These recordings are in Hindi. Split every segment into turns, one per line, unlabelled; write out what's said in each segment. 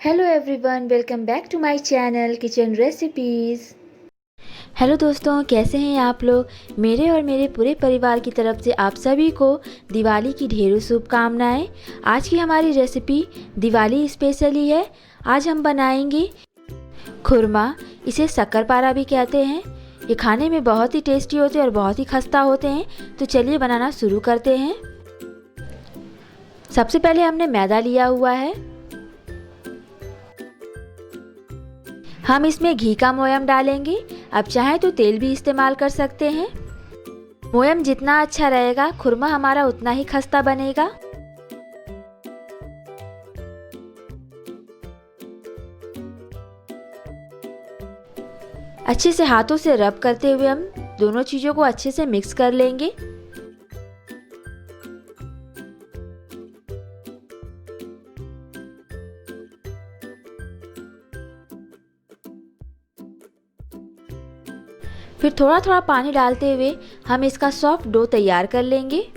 Hello everyone, welcome back to my channel kitchen recipes. Hello दोस्तों, कैसे हैं आप लोग। मेरे और मेरे पूरे परिवार की तरफ से आप सभी को दिवाली की ढेरों शुभकामनाएं। आज की हमारी रेसिपी दिवाली स्पेशल ही है। आज हम बनाएंगे खुरमा। इसे शक्कर पारा भी कहते हैं। ये खाने में बहुत ही टेस्टी होते हैं और बहुत ही खस्ता होते हैं। तो चलिए बनाना शुरू करते हैं। सबसे पहले हमने मैदा लिया हुआ है। हम इसमें घी का मोयम डालेंगे। आप चाहें तो तेल भी इस्तेमाल कर सकते हैं। मोयम जितना अच्छा रहेगा खुरमा हमारा उतना ही खस्ता बनेगा। अच्छे से हाथों से रब करते हुए हम दोनों चीज़ों को अच्छे से मिक्स कर लेंगे। फिर थोड़ा थोड़ा पानी डालते हुए हम इसका सॉफ्ट डो तैयार कर लेंगे।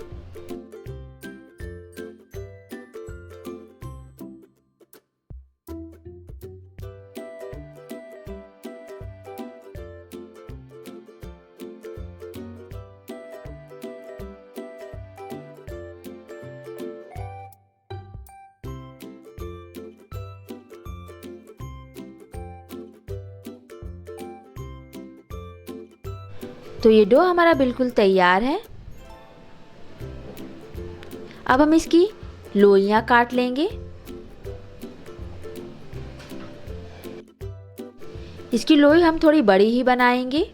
तो ये डो हमारा बिल्कुल तैयार है। अब हम इसकी लोइयां काट लेंगे। इसकी लोई हम थोड़ी बड़ी ही बनाएंगे।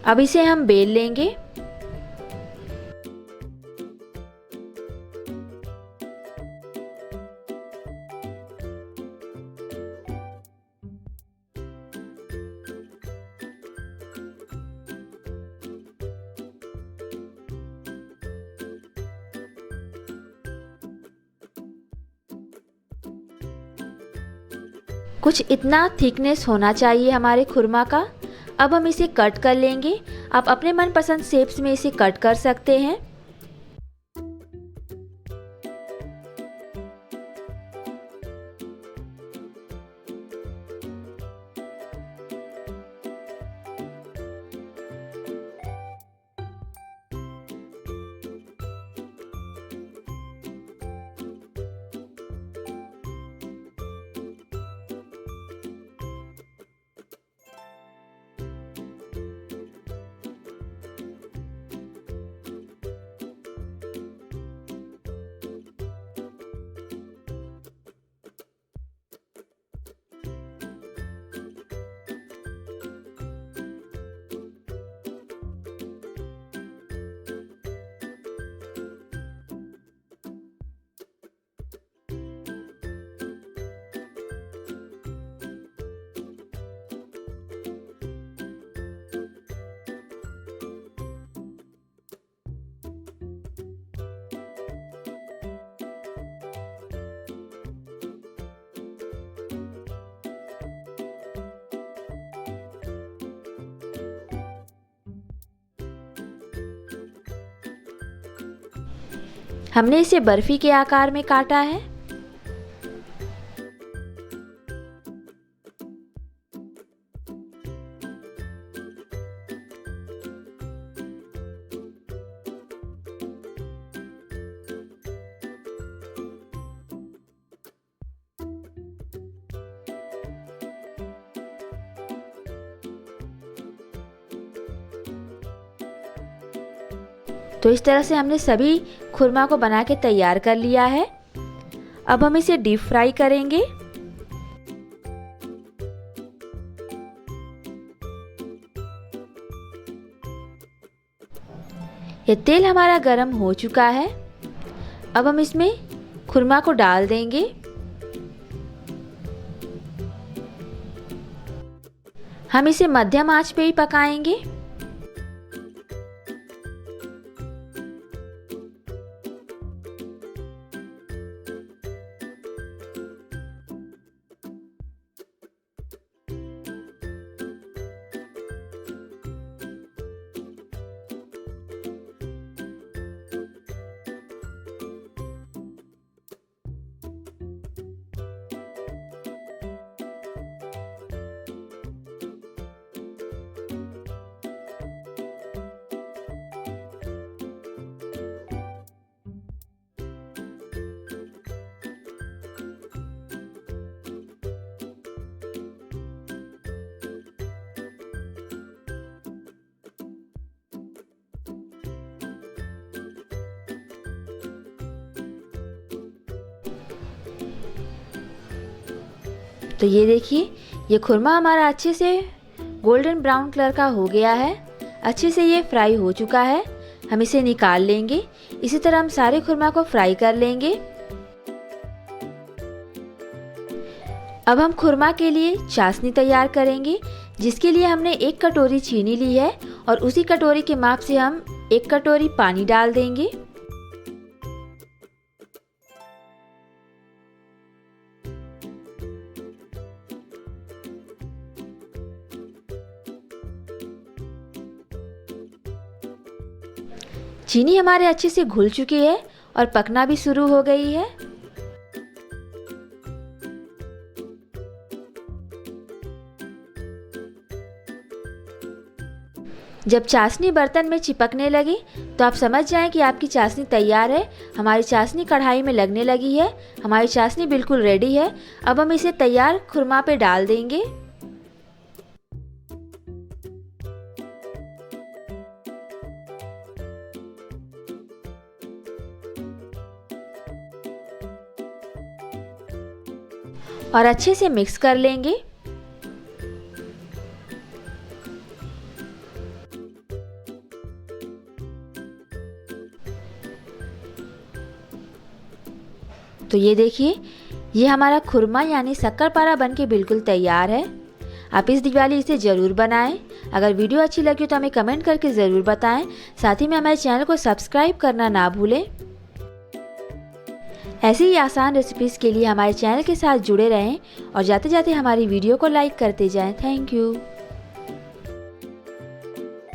अब इसे हम बेल लेंगे। कुछ इतना थिकनेस होना चाहिए हमारे खुरमा का। अब हम इसे कट कर लेंगे। आप अपने मनपसंद शेप्स में इसे कट कर सकते हैं। हमने इसे बर्फी के आकार में काटा है। तो इस तरह से हमने सभी खुरमा को बना के तैयार कर लिया है। अब हम इसे डीप फ्राई करेंगे। ये तेल हमारा गरम हो चुका है। अब हम इसमें खुरमा को डाल देंगे। हम इसे मध्यम आंच पे ही पकाएंगे। तो ये देखिए, ये खुरमा हमारा अच्छे से गोल्डन ब्राउन कलर का हो गया है। अच्छे से ये फ्राई हो चुका है। हम इसे निकाल लेंगे। इसी तरह हम सारे खुरमा को फ्राई कर लेंगे। अब हम खुरमा के लिए चाशनी तैयार करेंगे, जिसके लिए हमने 1 कटोरी चीनी ली है और उसी कटोरी के माप से हम 1 कटोरी पानी डाल देंगे। चीनी हमारे अच्छे से घुल चुकी है और पकना भी शुरू हो गई है। जब चाशनी बर्तन में चिपकने लगे तो आप समझ जाएं कि आपकी चाशनी तैयार है। हमारी चाशनी कढ़ाई में लगने लगी है। हमारी चाशनी बिल्कुल रेडी है। अब हम इसे तैयार खुरमा पे डाल देंगे। और अच्छे से मिक्स कर लेंगे। तो ये देखिए, ये हमारा खुरमा यानी शक्कर पारा बनके बिल्कुल तैयार है। आप इस दिवाली इसे ज़रूर बनाएं। अगर वीडियो अच्छी लगी तो हमें कमेंट करके ज़रूर बताएं। साथ ही में हमारे चैनल को सब्सक्राइब करना ना भूलें। ऐसी ही आसान रेसिपीज़ के लिए हमारे चैनल के साथ जुड़े रहें और जाते जाते हमारी वीडियो को लाइक करते जाएं। Thank you.